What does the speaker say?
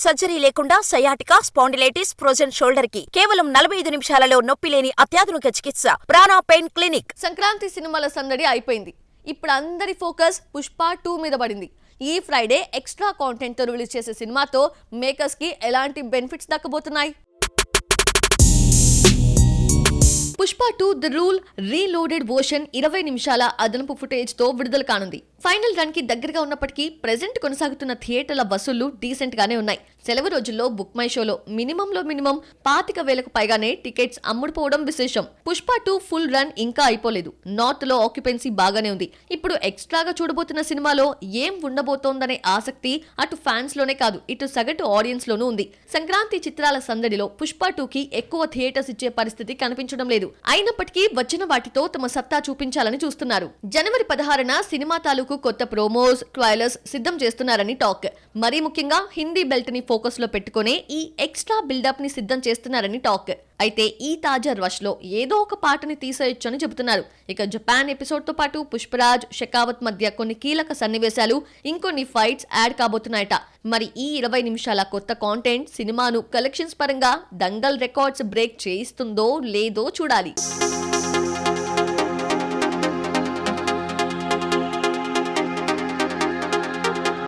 Surgery లేకుండా sciatica, spondylitis, frozen shoulder కి కేవలం 45 నిమిషాలలో నొప్పి లేని అత్యాధునిక చికిత్స ప్రాణ పెయిన్ క్లినిక్. సంక్రాంతి సినిమాల సందడి అయిపోయింది. ఇప్పుడు అందరి ఫోకస్ పుష్ప 2 మీద పడింది. ఈ ఫ్రైడే ఎక్స్ట్రా కాంటెంట్ తో రిలీజ్ చేసే సినిమాతో మేకర్స్ కి ఎలాంటి బెనిఫిట్స్ దక్కబోతున్నాయి? Pushpa 2 the rule reloaded version 20 నిమిషాల అదనపు ఫుటేజ్ తో విడుదల కానుంది. ఫైనల్ రన్ కి దగ్గరగా ఉన్నప్పటికీ ప్రెజెంట్ కొనసాగుతున్న థియేటర్ల వసూళ్లు డీసెంట్ గానే ఉన్నాయి. సెలవు రోజుల్లో బుక్ మై షోలో మినిమం 25,000కు పైగానే టికెట్స్ అమ్ముడుపోవడం విశేషం. పుష్ప 2 ఫుల్ రన్ ఇంకా అయిపోలేదు. నార్త్ లో ఆక్యుపెన్సీ బాగానే ఉంది. ఇప్పుడు ఎక్స్ట్రాగా చూడబోతున్న సినిమాలో ఏం ఉండబోతోందనే ఆసక్తి అటు ఫ్యాన్స్ లోనే కాదు, ఇటు సగటు ఆడియన్స్ లోనూ ఉంది. సంక్రాంతి చిత్రాల సందడిలో పుష్ప 2 కి ఎక్కువ థియేటర్స్ ఇచ్చే పరిస్థితి కనిపించడం లేదు. అయినప్పటికీ వచ్చిన వాటితో తమ సత్తా చూపించాలని చూస్తున్నారు. జనవరి 16న సినిమా తాలూకు కొత్త ప్రోమోస్, ట్రైలర్స్ సిద్ధం చేస్తున్నారని టాక్. మరీ ముఖ్యంగా హిందీ బెల్ట్ ని ఫోకస్ లో పెట్టుకునే ఈ ఎక్స్ట్రా బిల్డప్ ని సిద్ధం చేస్తున్నారని టాక్. అయితే ఈ తాజా రష్ లో ఏదో ఒక పాటని తీసేయొచ్చు అని చెబుతున్నారు. ఇక జపాన్ ఎపిసోడ్ తో పాటు పుష్పరాజ్, షెకావత్ మధ్య కొన్ని కీలక సన్నివేశాలు, ఇంకొన్ని ఫైట్స్ యాడ్ కాబోతున్నాయట. మరి ఈ 20 నిమిషాల కొత్త కాంటెంట్ సినిమాను కలెక్షన్స్ పరంగా దంగల్ రికార్డ్స్ బ్రేక్ చేయిస్తుందో లేదో చూడాలి.